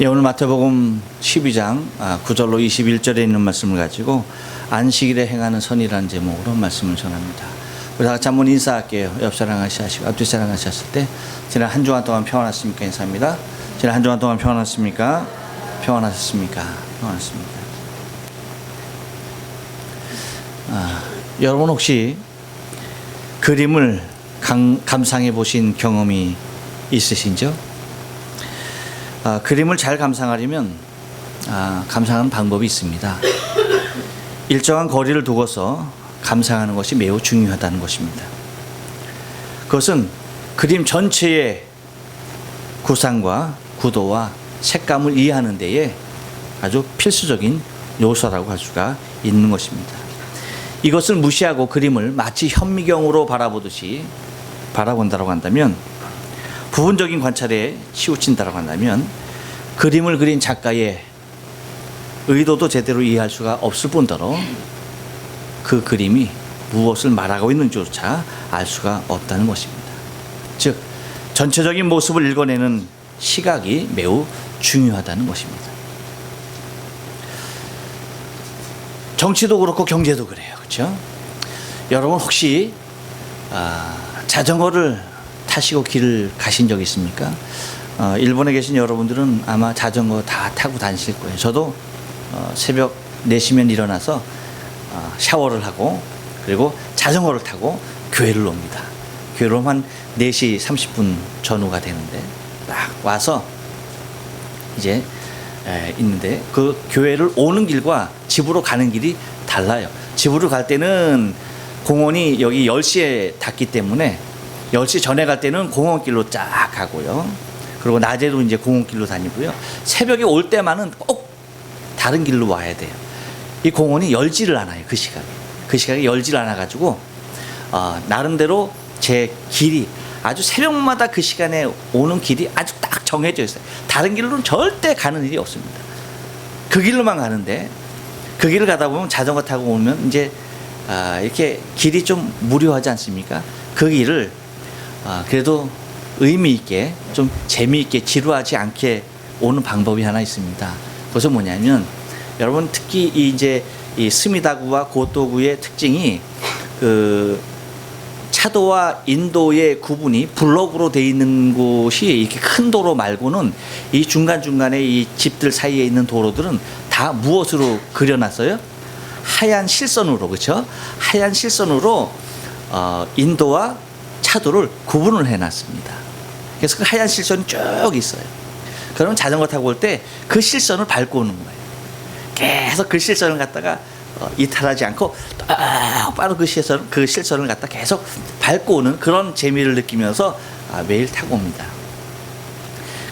예, 오늘 마태복음 12장 9절로 21절에 있는 말씀을 가지고 안식일에 행하는 선이라는 제목으로 말씀을 전합니다. 우리 다 같이 한번 인사할게요. 옆사람 같이 하시고 앞뒤 사람 같이 하실 때 지난 한 주간 동안 평안하셨습니까? 인사합니다. 지난 한 주간 동안 평안하셨습니까? 평안하셨습니까? 평안하셨습니까? 여러분 혹시 그림을 감상해 보신 경험이 있으신죠? 그림을 잘 감상하려면 감상하는 방법이 있습니다. 일정한 거리를 두고서 감상하는 것이 매우 중요하다는 것입니다. 그것은 그림 전체의 구상과 구도와 색감을 이해하는 데에 아주 필수적인 요소라고 할 수가 있는 것입니다. 이것을 무시하고 그림을 마치 현미경으로 바라보듯이 바라본다고 한다면, 부분적인 관찰에 치우친다고 한다면 그림을 그린 작가의 의도도 제대로 이해할 수가 없을 뿐더러 그 그림이 무엇을 말하고 있는지조차 알 수가 없다는 것입니다. 즉, 전체적인 모습을 읽어내는 시각이 매우 중요하다는 것입니다. 정치도 그렇고 경제도 그래요. 그렇죠? 여러분 혹시 자전거를 타시고 길을 가신 적 있습니까? 일본에 계신 여러분들은 아마 자전거 다 타고 다니실 거예요. 저도 새벽 4시면 일어나서 샤워를 하고 그리고 자전거를 타고 교회를 옵니다. 교회로 한 4시 30분 전후가 되는데 딱 와서 이제 있는데, 그 교회를 오는 길과 집으로 가는 길이 달라요. 집으로 갈 때는 공원이 여기 10시에 닫기 때문에 10시 전에 갈 때는 공원길로 쫙 가고요. 그리고 낮에도 이제 공원길로 다니고요. 새벽에 올 때만은 꼭 다른 길로 와야 돼요. 이 공원이 열지를 않아요. 그 시각에 열지를 않아가지고 나름대로 제 길이 아주 새벽마다 그 시간에 오는 길이 아주 딱 정해져 있어요. 다른 길로는 절대 가는 일이 없습니다. 그 길로만 가는데, 그 길을 가다 보면 자전거 타고 오면 이제 이렇게 길이 좀 무료하지 않습니까? 그 길을 그래도 의미 있게 좀 재미있게 지루하지 않게 오는 방법이 하나 있습니다. 그것은 뭐냐면, 여러분 특히 이제 이 스미다구와 고토구의 특징이 그 차도와 인도의 구분이 블록으로 되어 있는 곳이 이렇게 큰 도로 말고는 이 중간중간에 이 집들 사이에 있는 도로들은 다 무엇으로 그려놨어요? 하얀 실선으로. 그렇죠? 하얀 실선으로 인도와 차도를 구분을 해놨습니다. 그래서 그 하얀 실선이 쭉 있어요. 그러면 자전거 타고 올 때 그 실선을 밟고 오는 거예요. 계속 그 실선을 갖다가 이탈하지 않고 똑바로 그 실선을 갖다 계속 밟고 오는 그런 재미를 느끼면서 매일 타고 옵니다.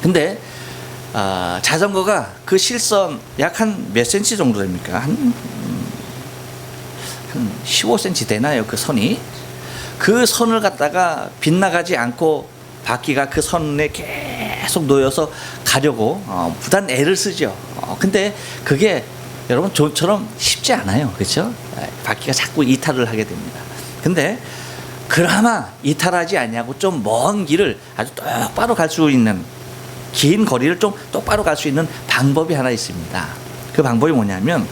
근데 자전거가 그 실선 약 한 몇 센치 정도 됩니까? 한 15cm 되나요? 그 선이. 그 선을 갖다가 빗나가지 않고 바퀴가 그 선에 계속 놓여서 가려고 부단 애를 쓰죠. 근데 그게 여러분 저처럼 쉽지 않아요. 그렇죠? 바퀴가 자꾸 이탈을 하게 됩니다. 근데 그나마 이탈하지 않냐고 좀 먼 길을 아주 똑바로 갈 수 있는, 긴 거리를 좀 똑바로 갈 수 있는 방법이 하나 있습니다. 그 방법이 뭐냐면,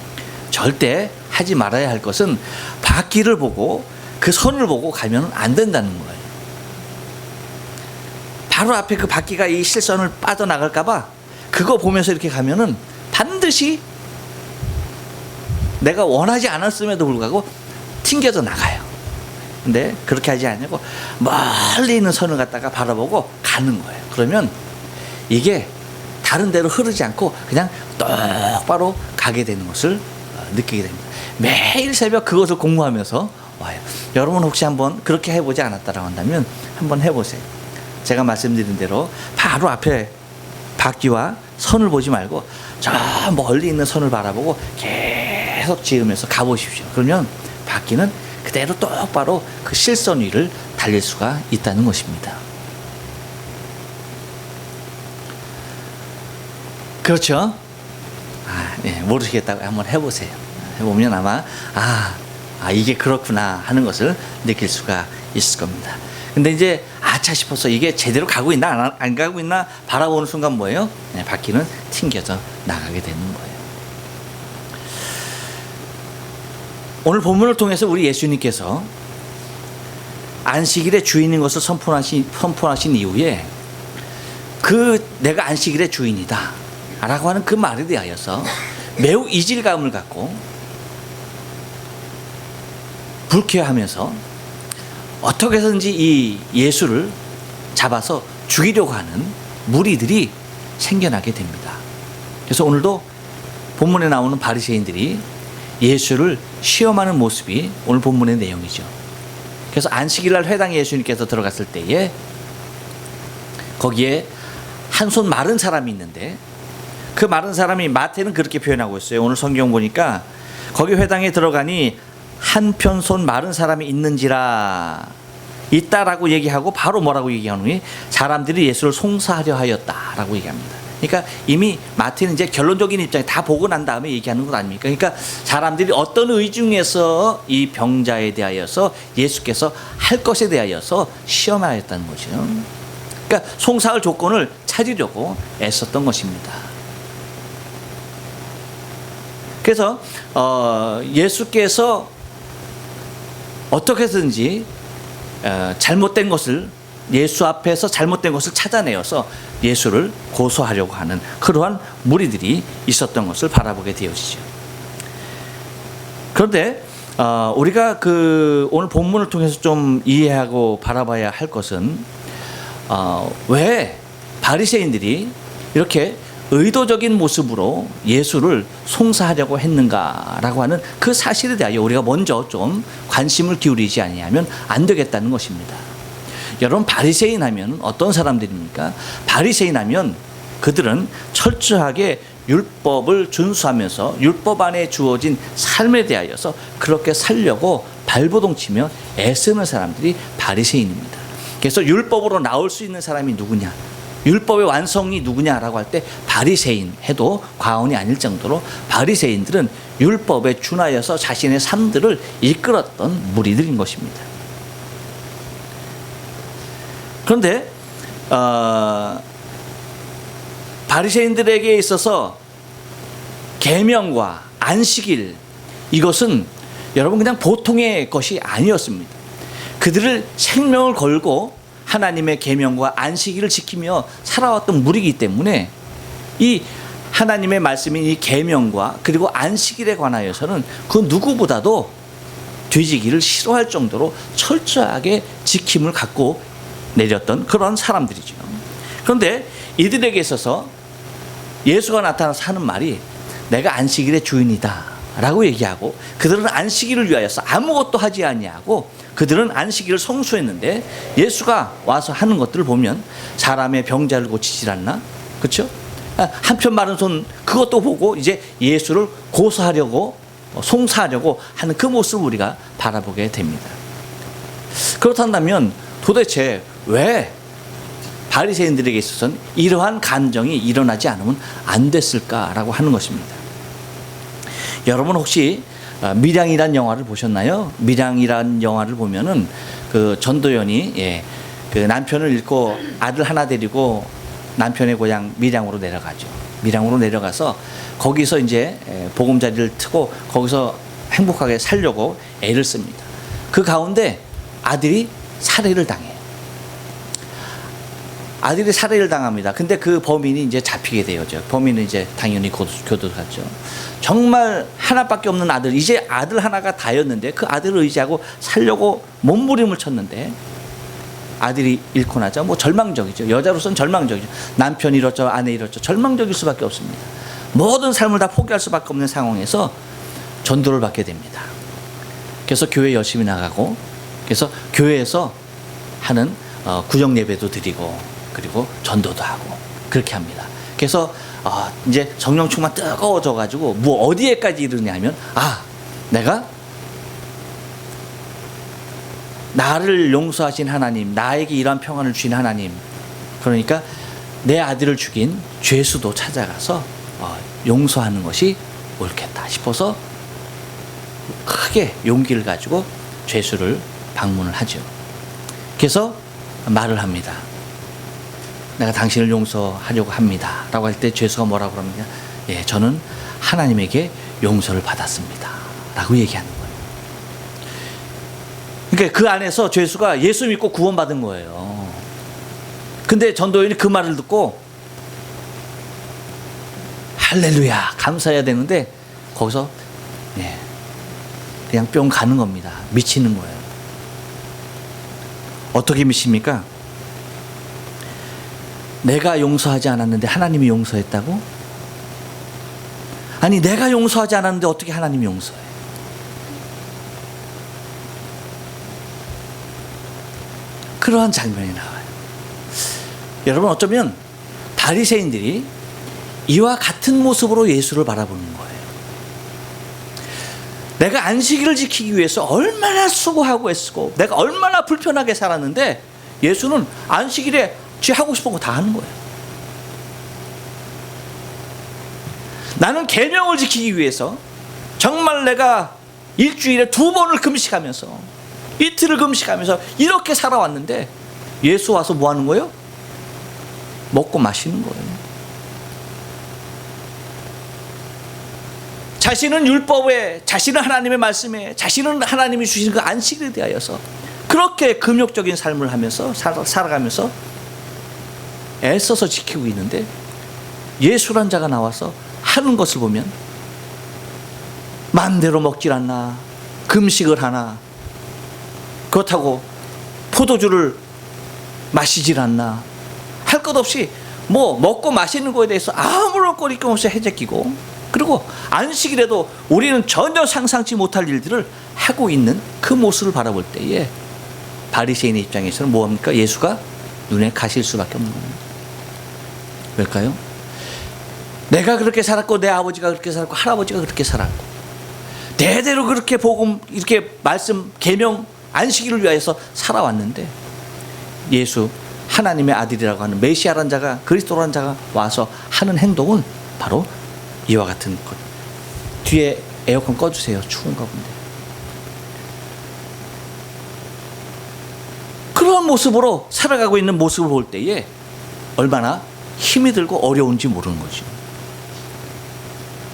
절대 하지 말아야 할 것은 바퀴를 보고 그 선을 보고 가면 안 된다는 거예요. 바로 앞에 그 바퀴가 이 실선을 빠져나갈까봐 그거 보면서 이렇게 가면은 반드시 내가 원하지 않았음에도 불구하고 튕겨져 나가요. 근데 그렇게 하지 않냐고 멀리 있는 선을 갖다가 바라보고 가는 거예요. 그러면 이게 다른 데로 흐르지 않고 그냥 똑바로 가게 되는 것을 느끼게 됩니다. 매일 새벽 그것을 공부하면서 와요. 여러분 혹시 한번 그렇게 해보지 않았다라고 한다면 한번 해보세요. 제가 말씀드린 대로 바로 앞에 바퀴와 선을 보지 말고 저 멀리 있는 선을 바라보고 계속 지으면서 가보십시오. 그러면 바퀴는 그대로 똑바로 그 실선 위를 달릴 수가 있다는 것입니다. 그렇죠? 네, 모르시겠다고 한번 해보세요. 해보면 아마 이게 그렇구나 하는 것을 느낄 수가 있을 겁니다. 근데 이제 아차 싶어서 이게 제대로 가고 있나 안 가고 있나 바라보는 순간 뭐예요? 네, 바퀴는 튕겨져 나가게 되는 거예요. 오늘 본문을 통해서 우리 예수님께서 안식일의 주인인 것을 선포하신 이후에 내가 안식일의 주인이다 라고 하는 그 말에 대하여서 매우 이질감을 갖고 불쾌하면서 어떻게 해서든지 이 예수를 잡아서 죽이려고 하는 무리들이 생겨나게 됩니다. 그래서 오늘도 본문에 나오는 바리새인들이 예수를 시험하는 모습이 오늘 본문의 내용이죠. 그래서 안식일날 회당에 예수님께서 들어갔을 때에 거기에 한 손 마른 사람이 있는데 그 마른 사람이 마태는 그렇게 표현하고 있어요. 오늘 성경 보니까 거기 회당에 들어가니 한편 손 마른 사람이 있는지라 있다라고 얘기하고 바로 뭐라고 얘기하느니 사람들이 예수를 송사하려 하였다라고 얘기합니다. 그러니까 이미 마태는 이제 결론적인 입장에 다 보고 난 다음에 얘기하는 것 아닙니까? 그러니까 사람들이 어떤 의중에서 이 병자에 대하여서 예수께서 할 것에 대하여서 시험하였다는 거죠. 그러니까 송사할 조건을 찾으려고 애썼던 것입니다. 그래서 예수께서 어떻게 해서든지 잘못된 것을 예수 앞에서 잘못된 것을 찾아내어서 예수를 고소하려고 하는 그러한 무리들이 있었던 것을 바라보게 되어지죠. 그런데 우리가 오늘 본문을 통해서 좀 이해하고 바라봐야 할 것은 왜 바리새인들이 이렇게 의도적인 모습으로 예수를 송사하려고 했는가라고 하는 그 사실에 대하여 우리가 먼저 좀 관심을 기울이지 아니하면 안 되겠다는 것입니다. 여러분, 바리새인 하면 어떤 사람들입니까? 바리새인 하면 그들은 철저하게 율법을 준수하면서 율법 안에 주어진 삶에 대하여서 그렇게 살려고 발버둥치며 애쓰는 사람들이 바리새인입니다. 그래서 율법으로 나올 수 있는 사람이 누구냐? 율법의 완성이 누구냐라고 할 때 바리새인 해도 과언이 아닐 정도로 바리새인들은 율법에 준하여서 자신의 삶들을 이끌었던 무리들인 것입니다. 그런데 바리새인들에게 있어서 계명과 안식일 이것은 여러분 그냥 보통의 것이 아니었습니다. 그들을 생명을 걸고 하나님의 계명과 안식일을 지키며 살아왔던 무리이기 때문에 이 하나님의 말씀인 이 계명과 그리고 안식일에 관하여서는 그 누구보다도 뒤지기를 싫어할 정도로 철저하게 지킴을 갖고 내렸던 그런 사람들이죠. 그런데 이들에게 있어서 예수가 나타나서 하는 말이 내가 안식일의 주인이다 라고 얘기하고 그들은 안식일을 위하여서 아무것도 하지 아니하고 그들은 안식일을 성수했는데 예수가 와서 하는 것들을 보면 사람의 병자를 고치질 않나? 그렇죠? 한편 마른 손 그것도 보고 이제 예수를 고소하려고 송사하려고 하는 그 모습을 우리가 바라보게 됩니다. 그렇다면 도대체 왜 바리새인들에게 있어서는 이러한 감정이 일어나지 않으면 안 됐을까라고 하는 것입니다. 여러분 혹시 밀양이란 영화를 보셨나요? 밀양이란 영화를 보면은 그 전도연이 그 남편을 잃고 아들 하나 데리고 남편의 고향 밀양으로 내려가죠. 밀양으로 내려가서 거기서 이제 보금자리를 트고 거기서 행복하게 살려고 애를 씁니다. 그 가운데 아들이 살해를 당해요. 아들이 살해를 당합니다. 근데 그 범인이 이제 잡히게 되죠. 범인은 이제 당연히 교도소 갔죠. 정말 하나밖에 없는 아들, 이제 아들 하나가 다였는데 그 아들을 의지하고 살려고 몸부림을 쳤는데 아들이 잃고 나자 뭐 절망적이죠. 여자로서는 절망적이죠. 남편 잃었죠, 아내 잃었죠. 절망적일 수밖에 없습니다. 모든 삶을 다 포기할 수밖에 없는 상황에서 전도를 받게 됩니다. 그래서 교회 열심히 나가고 그래서 교회에서 하는 구역 예배도 드리고 그리고 전도도 하고 그렇게 합니다. 그래서 이제 성령 충만 뜨거워져 가지고 뭐 어디에까지 이르냐면 내가 나를 용서하신 하나님, 나에게 이러한 평안을 주신 하나님, 그러니까 내 아들을 죽인 죄수도 찾아가서 용서하는 것이 옳겠다 싶어서 크게 용기를 가지고 죄수를 방문을 하죠. 그래서 말을 합니다. 내가 당신을 용서하려고 합니다 라고 할 때 죄수가 뭐라고 그럽니까? 예, 저는 하나님에게 용서를 받았습니다 라고 얘기하는 거예요. 그러니까 그 안에서 죄수가 예수 믿고 구원받은 거예요. 근데 전도연이 그 말을 듣고 할렐루야 감사해야 되는데 거기서 예, 그냥 뿅 가는 겁니다. 미치는 거예요. 어떻게 미칩니까? 내가 용서하지 않았는데 하나님이 용서했다고? 아니 내가 용서하지 않았는데 어떻게 하나님이 용서해? 그러한 장면이 나와요. 여러분 어쩌면 바리새인들이 이와 같은 모습으로 예수를 바라보는 거예요. 내가 안식일을 지키기 위해서 얼마나 수고하고 애쓰고 내가 얼마나 불편하게 살았는데 예수는 안식일에 지 하고 싶은 거 다 하는 거예요. 나는 계명을 지키기 위해서 정말 내가 일주일에 2번을 금식하면서 이틀을 금식하면서 이렇게 살아왔는데 예수 와서 뭐 하는 거예요? 먹고 마시는 거예요. 자신은 율법에, 자신은 하나님의 말씀에, 자신은 하나님이 주신 그 안식일에 대하여서 그렇게 금욕적인 삶을 하면서 살아가면서 애써서 지키고 있는데 예수란 자가 나와서 하는 것을 보면 마음대로 먹질 않나, 금식을 하나, 그렇다고 포도주를 마시질 않나, 할 것 없이 뭐 먹고 마시는 거에 대해서 아무런 거리낌 없이 해제끼고, 그리고 안식일에도 우리는 전혀 상상치 못할 일들을 하고 있는 그 모습을 바라볼 때에 바리새인의 입장에서는 뭐합니까? 예수가 눈에 가실 수밖에 없는 겁니다. 왜일까요? 내가 그렇게 살았고 내 아버지가 그렇게 살았고 할아버지가 그렇게 살았고 대대로 그렇게 복음 이렇게 말씀 계명 안식일을 위하여서 살아왔는데 예수 하나님의 아들이라고 하는 메시아란 자가 그리스도란 자가 와서 하는 행동은 바로 이와 같은 것. 뒤에 에어컨 꺼주세요. 추운가 본데. 그런 모습으로 살아가고 있는 모습을 볼 때에 얼마나 힘이 들고 어려운지 모르는 거죠.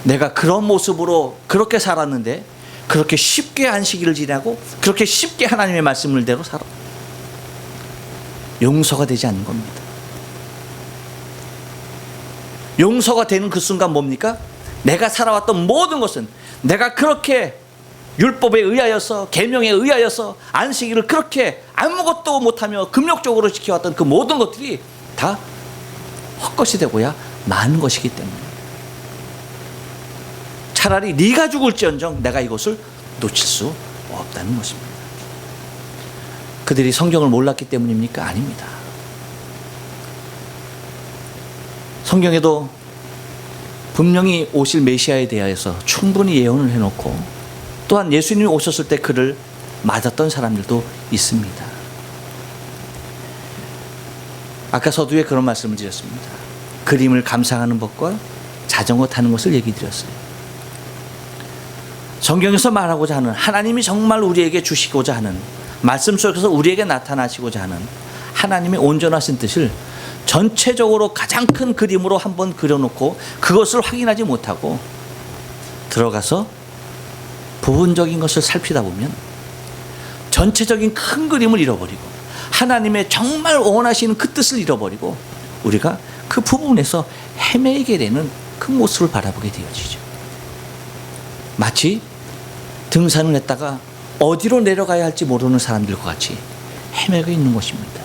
내가 그런 모습으로 그렇게 살았는데 그렇게 쉽게 안식일을 지내고 그렇게 쉽게 하나님의 말씀을 대로 살아. 용서가 되지 않는 겁니다. 용서가 되는 그 순간 뭡니까? 내가 살아왔던 모든 것은 내가 그렇게 율법에 의하여서 계명에 의하여서 안식일을 그렇게 아무것도 못하며 금욕적으로 지켜왔던 그 모든 것들이 다 헛것이 되고야 많은 것이기 때문에 차라리 네가 죽을지언정 내가 이것을 놓칠 수 없다는 것입니다. 그들이 성경을 몰랐기 때문입니까? 아닙니다. 성경에도 분명히 오실 메시아에 대하여서 충분히 예언을 해놓고 또한 예수님이 오셨을 때 그를 맞았던 사람들도 있습니다. 아까 서두에 그런 말씀을 드렸습니다. 그림을 감상하는 법과 자전거 타는 것을 얘기 드렸어요. 성경에서 말하고자 하는 하나님이 정말 우리에게 주시고자 하는 말씀 속에서 우리에게 나타나시고자 하는 하나님의 온전하신 뜻을 전체적으로 가장 큰 그림으로 한번 그려놓고 그것을 확인하지 못하고 들어가서 부분적인 것을 살피다 보면 전체적인 큰 그림을 잃어버리고 하나님의 정말 원하시는 그 뜻을 잃어버리고 우리가 그 부분에서 헤매게 되는 그 모습을 바라보게 되어지죠. 마치 등산을 했다가 어디로 내려가야 할지 모르는 사람들과 같이 헤매고 있는 것입니다.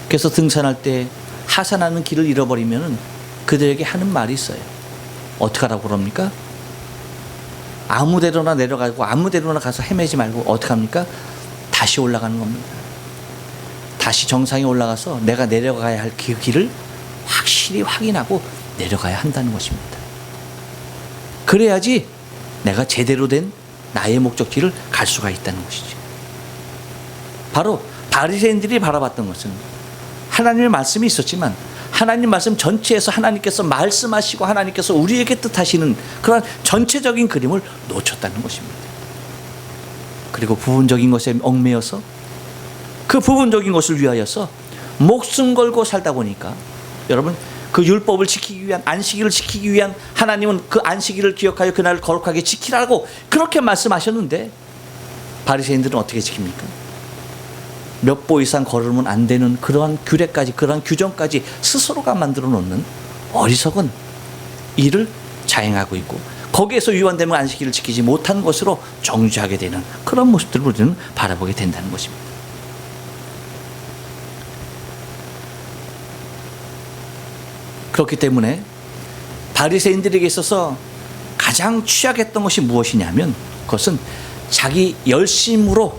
그래서 등산할 때 하산하는 길을 잃어버리면 그들에게 하는 말이 있어요. 어떻게 하라고 그럽니까? 아무 데로나 내려가고 아무 데로나 가서 헤매지 말고 어떻게 합니까? 다시 올라가는 겁니다. 다시 정상에 올라가서 내가 내려가야 할 그 길을 확실히 확인하고 내려가야 한다는 것입니다. 그래야지 내가 제대로 된 나의 목적지를 갈 수가 있다는 것이죠. 바로 바리새인들이 바라봤던 것은 하나님의 말씀이 있었지만 하나님 말씀 전체에서 하나님께서 말씀하시고 하나님께서 우리에게 뜻하시는 그런 전체적인 그림을 놓쳤다는 것입니다. 그리고 부분적인 것에 얽매여서 그 부분적인 것을 위하여서 목숨 걸고 살다 보니까 여러분 그 율법을 지키기 위한 안식일을 지키기 위한 하나님은 그 안식일을 기억하여 그날을 거룩하게 지키라고 그렇게 말씀하셨는데 바리새인들은 어떻게 지킵니까? 몇 보 이상 걸으면 안 되는 그러한 규례까지 그러한 규정까지 스스로가 만들어 놓는 어리석은 일을 자행하고 있고 거기에서 위반되면 안식일을 지키지 못한 것으로 정죄하게 되는 그런 모습들을 우리는 바라보게 된다는 것입니다. 그렇기 때문에 바리새인들에게 있어서 가장 취약했던 것이 무엇이냐면 그것은 자기 열심으로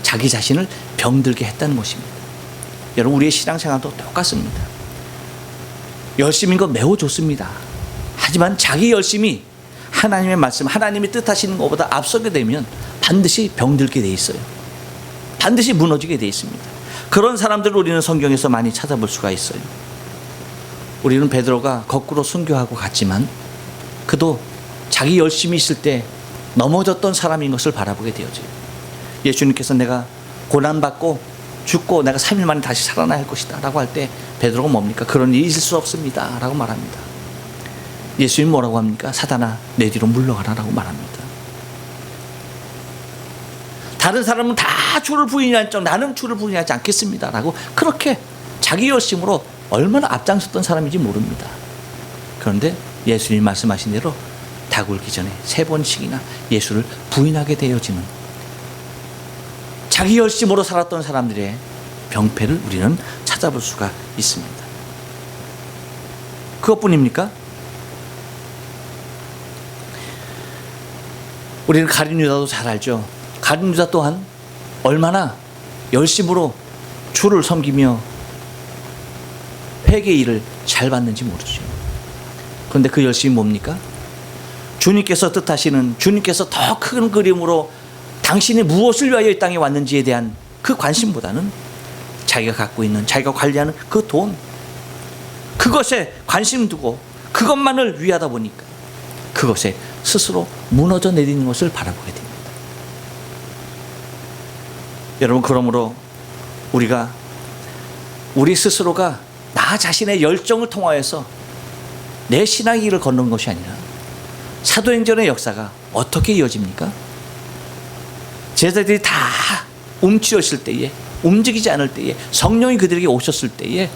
자기 자신을 병들게 했다는 것입니다. 여러분 우리의 신앙생활도 똑같습니다. 열심인 건 매우 좋습니다. 하지만 자기 열심이 하나님의 말씀, 하나님이 뜻하시는 것보다 앞서게 되면 반드시 병들게 돼 있어요. 반드시 무너지게 돼 있습니다. 그런 사람들을 우리는 성경에서 많이 찾아볼 수가 있어요. 우리는 베드로가 거꾸로 순교하고 갔지만 그도 자기 열심이 있을 때 넘어졌던 사람인 것을 바라보게 되어져요. 예수님께서 내가 고난받고 죽고 내가 3일 만에 다시 살아나야 할 것이다 라고 할 때 베드로가 뭡니까? 그런 일이 있을 수 없습니다 라고 말합니다. 예수님 뭐라고 합니까? 사단아 내 뒤로 물러가라 라고 말합니다. 다른 사람은 다 주를 부인하지 나는 주를 부인하지 않겠습니다 라고 그렇게 자기 열심으로 얼마나 앞장섰던 사람인지 모릅니다. 그런데 예수님 말씀하신 대로 닭 울기 전에 3번씩이나 예수를 부인하게 되어지는 자기 열심으로 살았던 사람들의 병폐를 우리는 찾아볼 수가 있습니다. 그것뿐입니까? 우리는 가룟 유다도 잘 알죠. 가룟 유다 또한 얼마나 열심으로 주를 섬기며 회개의 일을 잘 받는지 모르죠. 그런데 그 열심이 뭡니까? 주님께서 뜻하시는 주님께서 더 큰 그림으로 당신이 무엇을 위하여 이 땅에 왔는지에 대한 그 관심보다는 자기가 갖고 있는 자기가 관리하는 그 돈 그것에 관심 두고 그것만을 위하다 보니까 그것에 스스로 무너져 내리는 것을 바라보게 됩니다. 여러분 그러므로 우리가 우리 스스로가 나 자신의 열정을 통하여서 내 신앙의 길을 걷는 것이 아니라 사도행전의 역사가 어떻게 이어집니까? 제자들이 다 움츠렸을 때에 움직이지 않을 때에 성령이 그들에게 오셨을 때에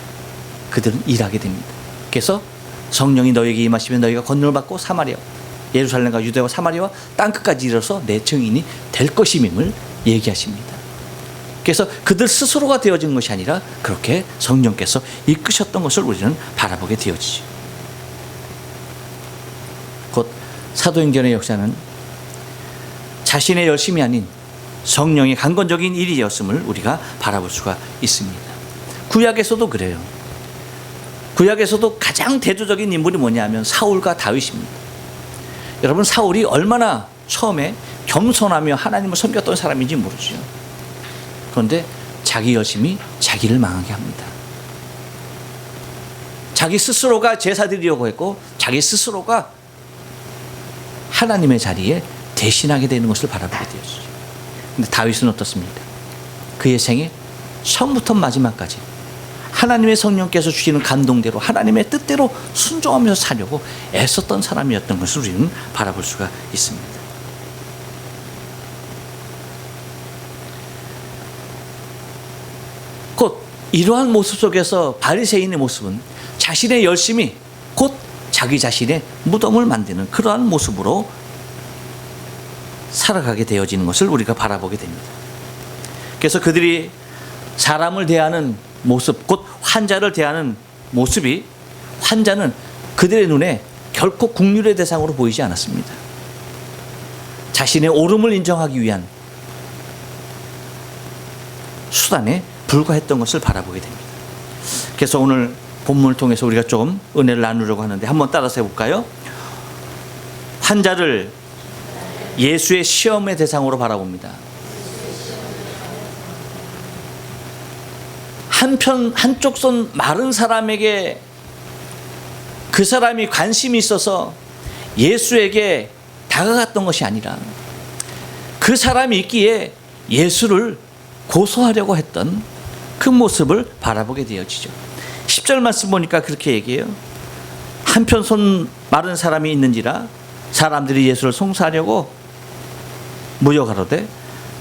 그들은 일하게 됩니다. 그래서 성령이 너에게 임하시면 너희가 권능을 받고 사마리아 예루살렘과 유대와 사마리아와 땅끝까지 이르러서 내 증인이 될 것임을 얘기하십니다. 그래서 그들 스스로가 되어진 것이 아니라 그렇게 성령께서 이끄셨던 것을 우리는 바라보게 되어지죠. 곧 사도행전의 역사는 자신의 열심이 아닌 성령의 강건적인 일이었음을 우리가 바라볼 수가 있습니다. 구약에서도 그래요. 구약에서도 가장 대조적인 인물이 뭐냐면 사울과 다윗입니다. 여러분 사울이 얼마나 처음에 겸손하며 하나님을 섬겼던 사람인지 모르죠. 그런데 자기 열심이 자기를 망하게 합니다. 자기 스스로가 제사 드리려고 했고 자기 스스로가 하나님의 자리에 대신하게 되는 것을 바라보게 되었어요. 그런데 다윗은 어떻습니까? 그의 생애 처음부터 마지막까지 하나님의 성령께서 주시는 감동대로 하나님의 뜻대로 순종하면서 사려고 애썼던 사람이었던 것을 우리는 바라볼 수가 있습니다. 곧 이러한 모습 속에서 바리새인의 모습은 자신의 열심이 곧 자기 자신의 무덤을 만드는 그러한 모습으로 살아가게 되어지는 것을 우리가 바라보게 됩니다. 그래서 그들이 사람을 대하는 모습, 곧 환자를 대하는 모습이 환자는 그들의 눈에 결코 긍휼의 대상으로 보이지 않았습니다. 자신의 옳음을 인정하기 위한 수단에 불과했던 것을 바라보게 됩니다. 그래서 오늘 본문을 통해서 우리가 좀 은혜를 나누려고 하는데 한번 따라서 해볼까요? 환자를 예수의 시험의 대상으로 바라봅니다. 한쪽 손 마른 사람에게 그 사람이 관심이 있어서 예수에게 다가갔던 것이 아니라 그 사람이 있기에 예수를 고소하려고 했던 그 모습을 바라보게 되어지죠. 10절 말씀 보니까 그렇게 얘기해요. 한편 손 마른 사람이 있는지라 사람들이 예수를 송사하려고 모여가로되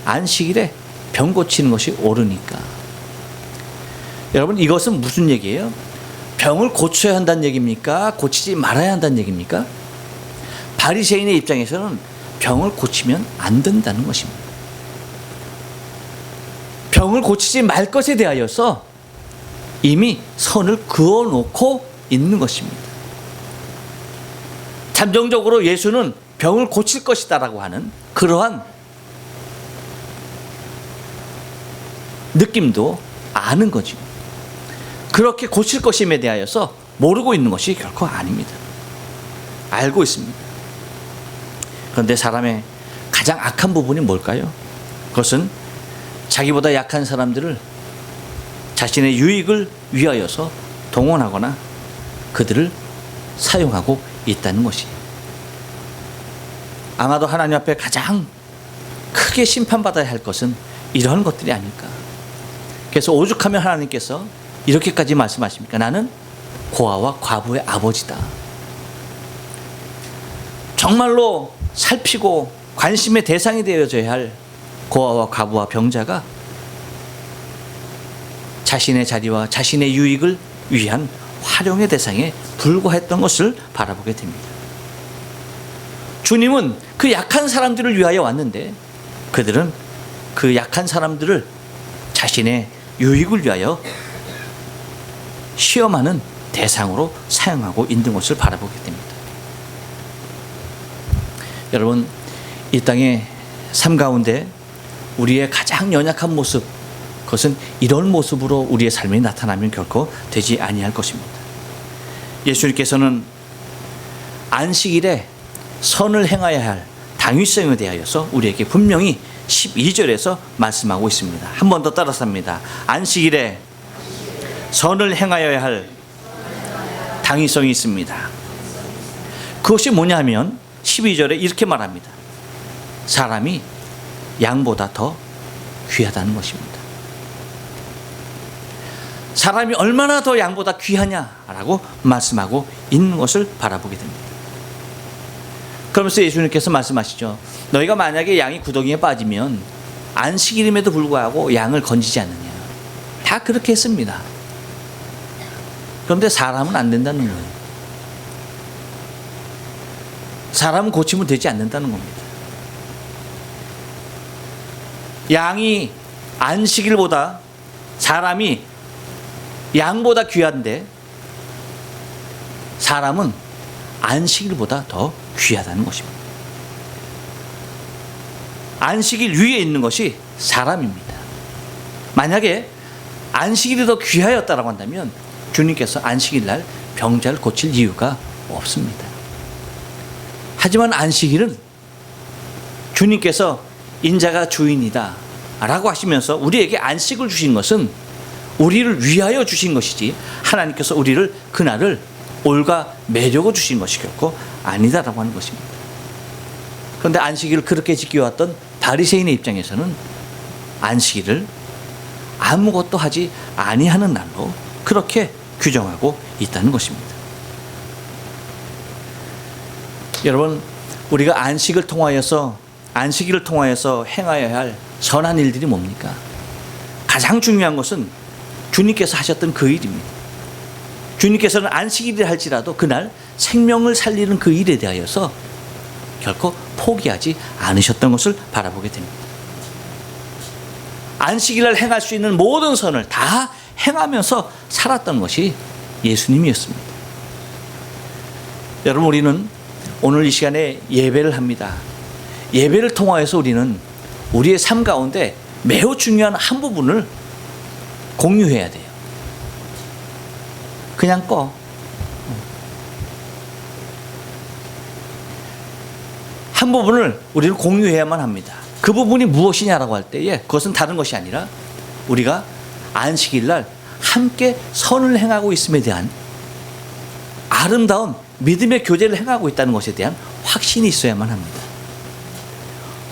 안식일에 병 고치는 것이 옳으니까. 여러분, 이것은 무슨 얘기예요? 병을 고쳐야 한다는 얘기입니까? 고치지 말아야 한다는 얘기입니까? 바리새인의 입장에서는 병을 고치면 안 된다는 것입니다. 병을 고치지 말 것에 대하여서 이미 선을 그어놓고 있는 것입니다. 잠정적으로 예수는 병을 고칠 것이다라고 하는 그러한 느낌도 아는 거죠. 그렇게 고칠 것임에 대하여서 모르고 있는 것이 결코 아닙니다. 알고 있습니다. 그런데 사람의 가장 악한 부분이 뭘까요? 그것은 자기보다 약한 사람들을 자신의 유익을 위하여서 동원하거나 그들을 사용하고 있다는 것이에요. 아마도 하나님 앞에 가장 크게 심판받아야 할 것은 이러한 것들이 아닐까. 그래서 오죽하면 하나님께서 이렇게까지 말씀하십니까? 나는 고아와 과부의 아버지다. 정말로 살피고 관심의 대상이 되어져야 할 고아와 과부와 병자가 자신의 자리와 자신의 유익을 위한 활용의 대상에 불과했던 것을 바라보게 됩니다. 주님은 그 약한 사람들을 위하여 왔는데 그들은 그 약한 사람들을 자신의 유익을 위하여 시험하는 대상으로 사용하고 있는 것을 바라보게 됩니다. 여러분, 이 땅의 삶 가운데 우리의 가장 연약한 모습, 그것은 이런 모습으로 우리의 삶이 나타나면 결코 되지 아니할 것입니다. 예수님께서는 안식일에 선을 행하여야 할 당위성에 대하여서 우리에게 분명히 12절에서 말씀하고 있습니다. 한 번 더 따라서 합니다. 안식일에 선을 행하여야 할 당위성이 있습니다. 그것이 뭐냐면 12절에 이렇게 말합니다. 사람이 양보다 더 귀하다는 것입니다. 사람이 얼마나 더 양보다 귀하냐라고 말씀하고 있는 것을 바라보게 됩니다. 그러면서 예수님께서 말씀하시죠. 너희가 만약에 양이 구덩이에 빠지면 안식일임에도 불구하고 양을 건지지 않느냐. 다 그렇게 했습니다. 그런데 사람은 안 된다는 거예요. 사람은 고치면 되지 않는다는 겁니다. 양이 안식일보다 사람이 양보다 귀한데 사람은 안식일보다 더 귀하다는 것입니다. 안식일 위에 있는 것이 사람입니다. 만약에 안식일이 더 귀하였다고 한다면 주님께서 안식일 날 병자를 고칠 이유가 없습니다. 하지만 안식일은 주님께서 인자가 주인이다 라고 하시면서 우리에게 안식을 주신 것은 우리를 위하여 주신 것이지 하나님께서 우리를 그날을 올가 매려고 주신 것이 결코 아니다라고 하는 것입니다. 그런데 안식일을 그렇게 지켜왔던 바리새인의 입장에서는 안식일을 아무것도 하지 아니하는 날로 그렇게 규정하고 있다는 것입니다. 여러분, 우리가 안식일을 통하여서 행하여야 할 선한 일들이 뭡니까? 가장 중요한 것은 주님께서 하셨던 그 일입니다. 주님께서는 안식일을 할지라도 그날 생명을 살리는 그 일에 대하여서 결코 포기하지 않으셨던 것을 바라보게 됩니다. 안식일날 행할 수 있는 모든 선을 다 행하면서 살았던 것이 예수님이었습니다. 여러분, 우리는 오늘 이 시간에 예배를 합니다. 예배를 통하여서 우리는 우리의 삶 가운데 매우 중요한 한 부분을 공유해야 돼요. 그냥 꺼. 한 부분을 우리는 공유해야만 합니다. 그 부분이 무엇이냐라고 할 때에 그것은 다른 것이 아니라 우리가 안식일날 함께 선을 행하고 있음에 대한 아름다운 믿음의 교제를 행하고 있다는 것에 대한 확신이 있어야만 합니다.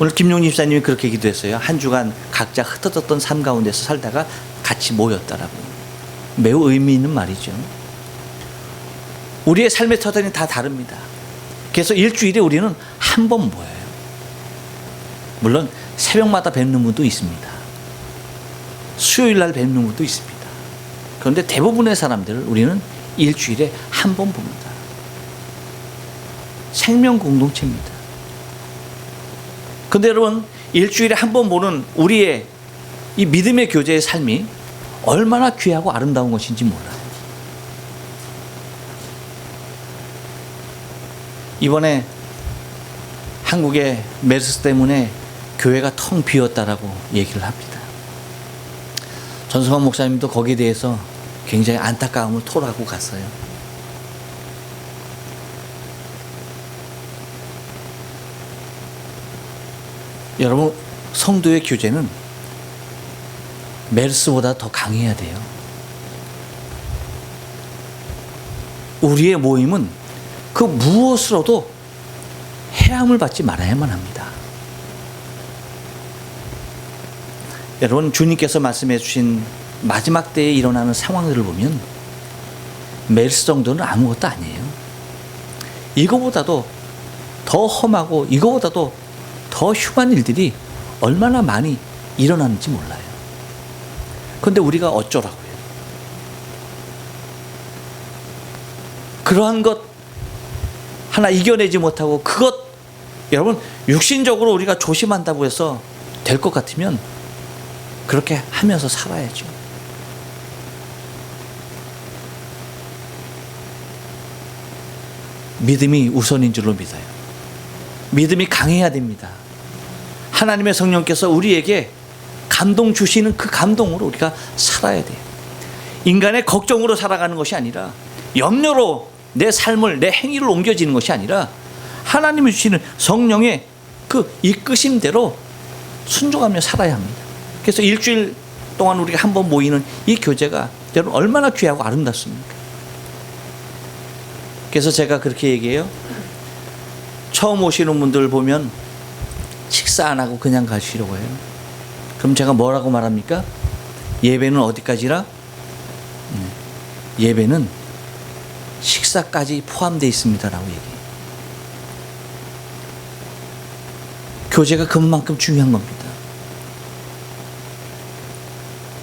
오늘 김용림 집사님이 그렇게 기도했어요. 한 주간 각자 흩어졌던 삶 가운데서 살다가 같이 모였다라고. 매우 의미 있는 말이죠. 우리의 삶의 터전이 다 다릅니다. 그래서 일주일에 우리는 한 번 모여요. 물론 새벽마다 뵙는 분도 있습니다. 수요일 날 뵙는 분도 있습니다. 그런데 대부분의 사람들을 우리는 일주일에 한 번 봅니다. 생명 공동체입니다. 그런데 여러분, 일주일에 한 번 보는 우리의 이 믿음의 교제의 삶이 얼마나 귀하고 아름다운 것인지 몰라요. 이번에 한국의 메르스 때문에 교회가 텅 비었다라고 얘기를 합니다. 전성환 목사님도 거기에 대해서 굉장히 안타까움을 토로하고 갔어요. 여러분, 성도의 교제는 메르스보다 더 강해야 돼요. 우리의 모임은 그 무엇으로도 해함을 받지 말아야만 합니다. 여러분, 주님께서 말씀해 주신 마지막 때에 일어나는 상황들을 보면 메르스 정도는 아무것도 아니에요. 이거보다도 더 험하고 이거보다도 더 흉한 일들이 얼마나 많이 일어나는지 몰라요. 그런데 우리가 어쩌라고요? 그러한 것 하나 이겨내지 못하고 그것, 여러분, 육신적으로 우리가 조심한다고 해서 될 것 같으면 그렇게 하면서 살아야죠. 믿음이 우선인 줄로 믿어요. 믿음이 강해야 됩니다. 하나님의 성령께서 우리에게 감동 주시는 그 감동으로 우리가 살아야 돼요. 인간의 걱정으로 살아가는 것이 아니라 염려로 내 삶을, 내 행위를 옮겨지는 것이 아니라 하나님이 주시는 성령의 그 이끄심대로 순종하며 살아야 합니다. 그래서 일주일 동안 우리가 한번 모이는 이 교제가 여러분 얼마나 귀하고 아름답습니까? 그래서 제가 그렇게 얘기해요. 처음 오시는 분들 보면 식사 안 하고 그냥 가시려고 해요. 그럼 제가 뭐라고 말합니까? 예배는 어디까지라? 예배는 식사까지 포함되어 있습니다라고 얘기해요. 교제가 그만큼 중요한 겁니다.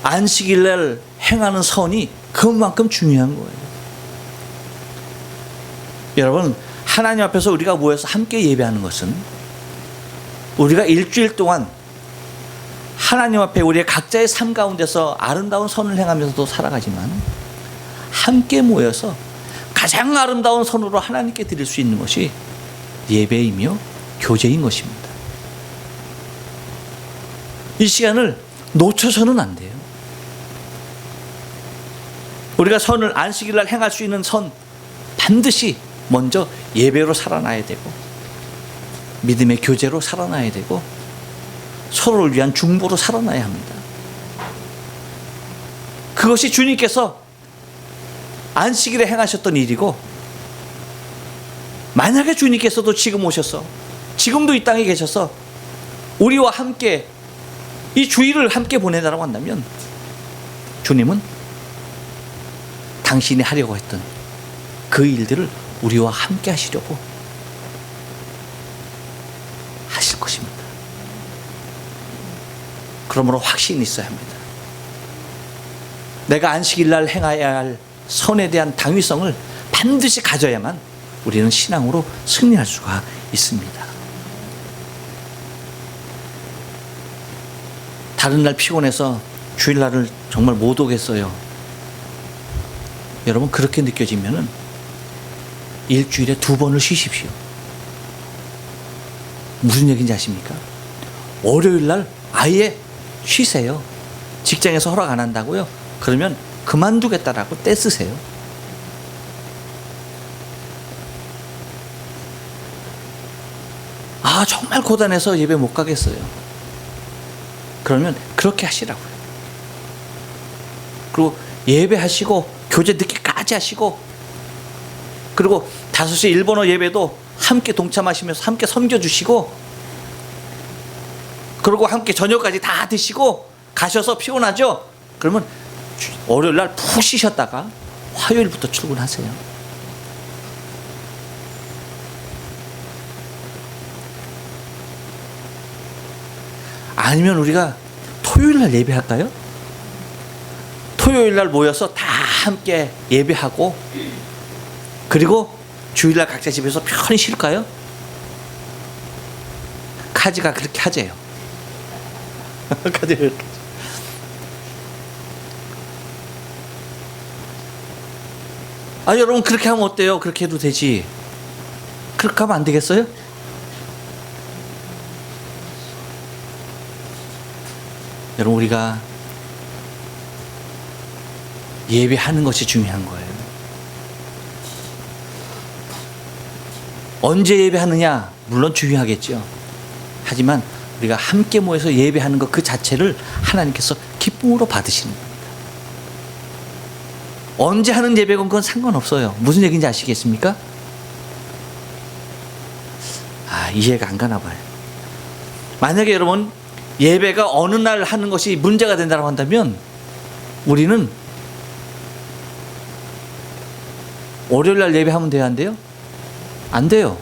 안식일날 행하는 선이 그만큼 중요한 거예요. 여러분, 하나님 앞에서 우리가 모여서 함께 예배하는 것은 우리가 일주일 동안 하나님 앞에 우리의 각자의 삶 가운데서 아름다운 선을 행하면서도 살아가지만 함께 모여서 가장 아름다운 선으로 하나님께 드릴 수 있는 것이 예배이며 교제인 것입니다. 이 시간을 놓쳐서는 안 돼요. 우리가 선을 안식일날 행할 수 있는 선 반드시 먼저 예배로 살아나야 되고 믿음의 교제로 살아나야 되고 서로를 위한 중보로 살아나야 합니다. 그것이 주님께서 안식일에 행하셨던 일이고 만약에 주님께서도 지금 오셔서 지금도 이 땅에 계셔서 우리와 함께 이 주일을 함께 보내다라고 한다면 주님은 당신이 하려고 했던 그 일들을 우리와 함께 하시려고 하실 것입니다. 그러므로 확신이 있어야 합니다. 내가 안식일날 행해야 할 선에 대한 당위성을 반드시 가져야만 우리는 신앙으로 승리할 수가 있습니다. 다른 날 피곤해서 주일날을 정말 못 오겠어요. 여러분, 그렇게 느껴지면은 일주일에 2번을 쉬십시오. 무슨 얘기인지 아십니까? 월요일날 아예 쉬세요. 직장에서 허락 안 한다고요? 그러면 그만두겠다라고 떼쓰세요. 아, 정말 고단해서 예배 못 가겠어요. 그러면 그렇게 하시라고요. 그리고 예배하시고 교제 늦게까지 하시고 그리고 5시 일본어 예배도 함께 동참하시면서 함께 섬겨주시고 그리고 함께 저녁까지 다 드시고 가셔서 피곤하죠? 그러면 월요일 날 푹 쉬셨다가 화요일부터 출근하세요. 아니면 우리가 토요일 날 예배할까요? 토요일 날 모여서 다 함께 예배하고 그리고 주일 날 각자 집에서 편히 쉴까요? 카지가 그렇게 하재요. 카지가 그렇게 하죠. 아, 여러분 그렇게 하면 어때요? 그렇게 해도 되지. 그렇게 하면 안 되겠어요? 여러분 우리가 예배하는 것이 중요한 거예요. 언제 예배하느냐 물론 중요하겠죠. 하지만 우리가 함께 모여서 예배하는 것 그 자체를 하나님께서 기쁨으로 받으시는 겁니다. 언제 하는 예배건 그건 상관없어요. 무슨 얘기인지 아시겠습니까? 이해가 안 가나 봐요. 만약에 여러분 예배가 어느 날 하는 것이 문제가 된다고 한다면 우리는 월요일 날 예배하면 돼야 안 돼요? 안 돼요.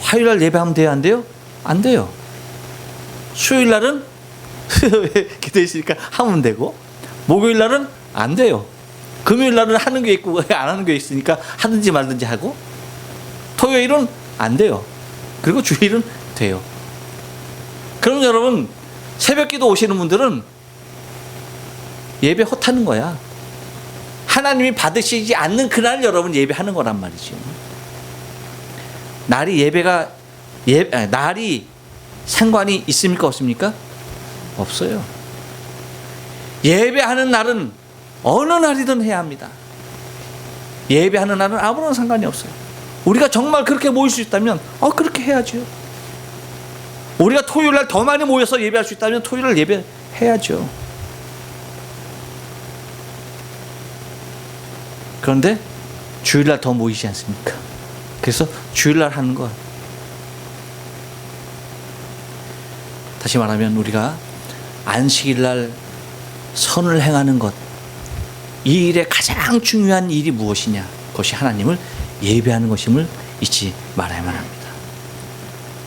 화요일 날 예배하면 돼야 안 돼요? 안 돼요. 수요일 날은 기도해 있으니까 하면 되고 목요일 날은 안 돼요. 금요일 날은 하는 게 있고 안 하는 게 있으니까 하든지 말든지 하고 토요일은 안 돼요. 그리고 주일은 돼요. 그럼 여러분 새벽 기도 오시는 분들은 예배 헛하는 거야. 하나님이 받으시지 않는 그날 여러분 예배하는 거란 말이죠. 날이 상관이 있습니까 없습니까? 없어요. 예배하는 날은 어느 날이든 해야 합니다. 예배하는 날은 아무런 상관이 없어요. 우리가 정말 그렇게 모일 수 있다면 그렇게 해야죠. 우리가 토요일 날 더 많이 모여서 예배할 수 있다면 토요일 날 예배해야죠. 그런데 주일 날 더 모이지 않습니까? 그래서 주일 날 하는 것. 다시 말하면 우리가 안식일 날 선을 행하는 것, 이 일의 가장 중요한 일이 무엇이냐? 그것이 하나님을 예배하는 것임을 잊지 말아야만 합니다.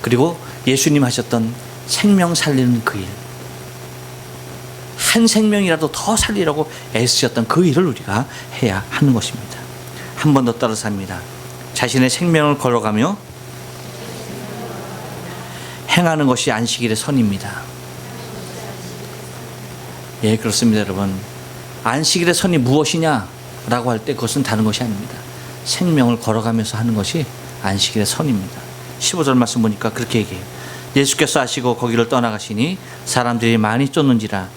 그리고 예수님 하셨던 생명 살리는 그 일, 한 생명이라도 더 살리려고 애쓰셨던 그 일을 우리가 해야 하는 것입니다. 한 번 더 따라서 합니다. 자신의 생명을 걸어가며 행하는 것이 안식일의 선입니다. 예, 그렇습니다, 여러분. 안식일의 선이 무엇이냐라고 할 때 그것은 다른 것이 아닙니다. 생명을 걸어가면서 하는 것이 안식일의 선입니다. 15절 말씀 보니까 그렇게 얘기해요. 예수께서 아시고 거기를 떠나가시니 사람들이 많이 쫓는지라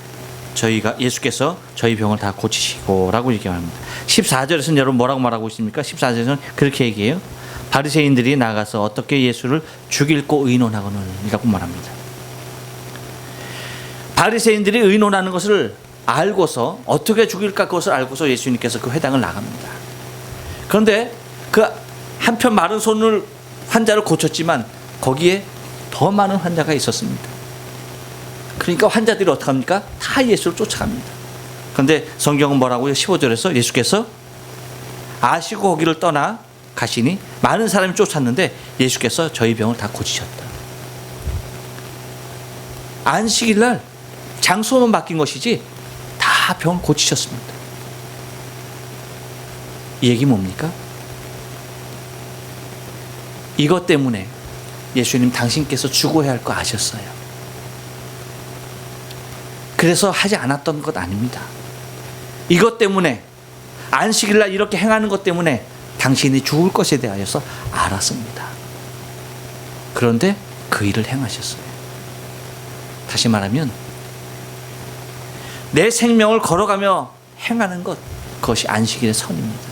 예수께서 저희 병을 다 고치시고 라고 얘기합니다. 14절에서는 여러분 뭐라고 말하고 있습니까? 14절에서는 그렇게 얘기해요. 바리새인들이 나가서 어떻게 예수를 죽일고 의논하거늘 이라고 말합니다. 바리새인들이 의논하는 것을 알고서 어떻게 죽일까 그것을 알고서 예수님께서 그 회당을 나갑니다. 그런데 그 한편 마른 손을 환자를 고쳤지만 거기에 더 많은 환자가 있었습니다. 그러니까 환자들이 어떻게 합니까? 다 예수를 쫓아갑니다. 그런데 성경은 뭐라고요? 15절에서 예수께서 아시고 거기를 떠나 가시니 많은 사람이 쫓았는데 예수께서 저희 병을 다 고치셨다. 안식일 날 장소만 바뀐 것이지 다 병을 고치셨습니다. 이 얘기 뭡니까? 이것 때문에 예수님 당신께서 죽어야 할 거 아셨어요. 그래서 하지 않았던 것 아닙니다. 이것 때문에 안식일 날 이렇게 행하는 것 때문에 당신이 죽을 것에 대하여서 알았습니다. 그런데 그 일을 행하셨어요. 다시 말하면 내 생명을 걸어가며 행하는 것, 그것이 안식일의 선입니다.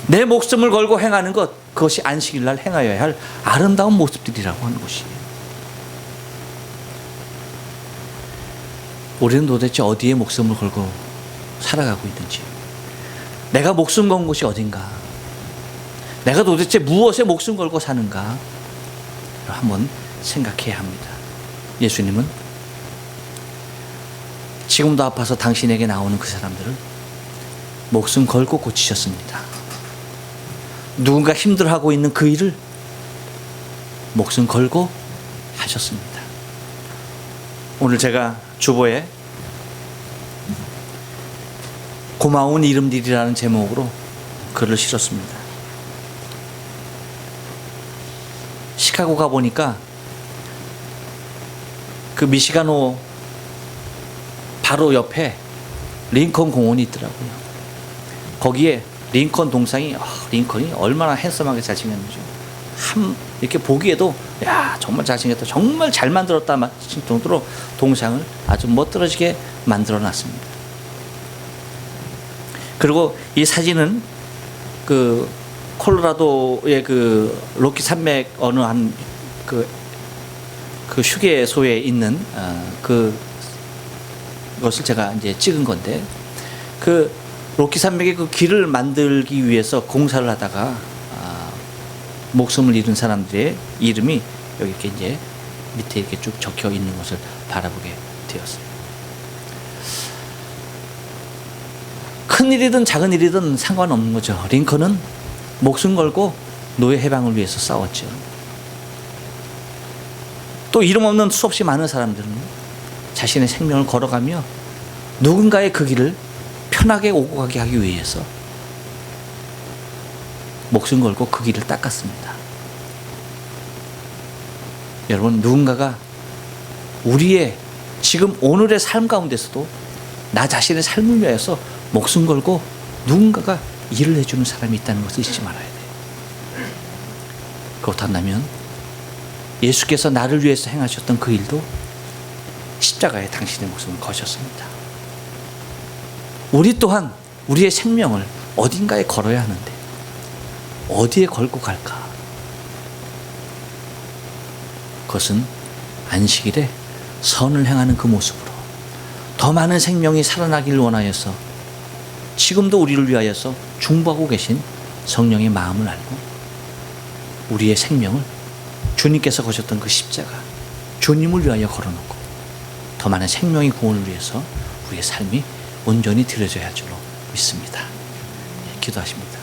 내 목숨을 걸고 행하는 것, 그것이 안식일 날 행하여야 할 아름다운 모습들이라고 하는 것이에요. 우리는 도대체 어디에 목숨을 걸고 살아가고 있는지, 내가 목숨 건 곳이 어딘가, 내가 도대체 무엇에 목숨 걸고 사는가 한번 생각해야 합니다. 예수님은 지금도 아파서 당신에게 나오는 그 사람들을 목숨 걸고 고치셨습니다. 누군가 힘들어하고 있는 그 일을 목숨 걸고 하셨습니다. 오늘 제가 주보에 고마운 이름들이라는 제목으로 글을 실었습니다. 시카고 가보니까 그 미시간호 바로 옆에 링컨 공원이 있더라고요. 거기에 링컨 동상이 링컨이 얼마나 핸섬하게 잘생겼는지 이렇게 보기에도 야 정말 잘생겼다, 정말 잘 만들었다 정도로 동상을 아주 멋들어지게 만들어 놨습니다. 그리고 이 사진은 그 콜로라도의 그 로키 산맥 어느 한 그 휴게소에 있는 그것을 제가 이제 찍은 건데, 그 로키 산맥의 그 길을 만들기 위해서 공사를 하다가 목숨을 잃은 사람들의 이름이 여기 이렇게 이제 밑에 이렇게 쭉 적혀 있는 것을 바라보게 되었어요. 큰 일이든 작은 일이든 상관없는 거죠. 링컨은 목숨 걸고 노예 해방을 위해서 싸웠죠. 또 이름 없는 수없이 많은 사람들은 자신의 생명을 걸어가며 누군가의 그 길을 편하게 오고 가게 하기 위해서 목숨 걸고 그 길을 닦았습니다. 여러분, 누군가가 우리의 지금 오늘의 삶 가운데서도 나 자신의 삶을 위해서 목숨 걸고 누군가가 일을 해주는 사람이 있다는 것을 잊지 말아야 돼요. 그렇다면 예수께서 나를 위해서 행하셨던 그 일도 십자가에 당신의 목숨을 거셨습니다. 우리 또한 우리의 생명을 어딘가에 걸어야 하는데 어디에 걸고 갈까? 그것은 안식일에 선을 행하는 그 모습으로 더 많은 생명이 살아나기를 원하여서 지금도 우리를 위하여서 중보하고 계신 성령의 마음을 알고 우리의 생명을 주님께서 거셨던 그 십자가, 주님을 위하여 걸어놓고 더 많은 생명의 구원을 위해서 우리의 삶이 온전히 드려져야 할 줄로 믿습니다. 기도하십니다.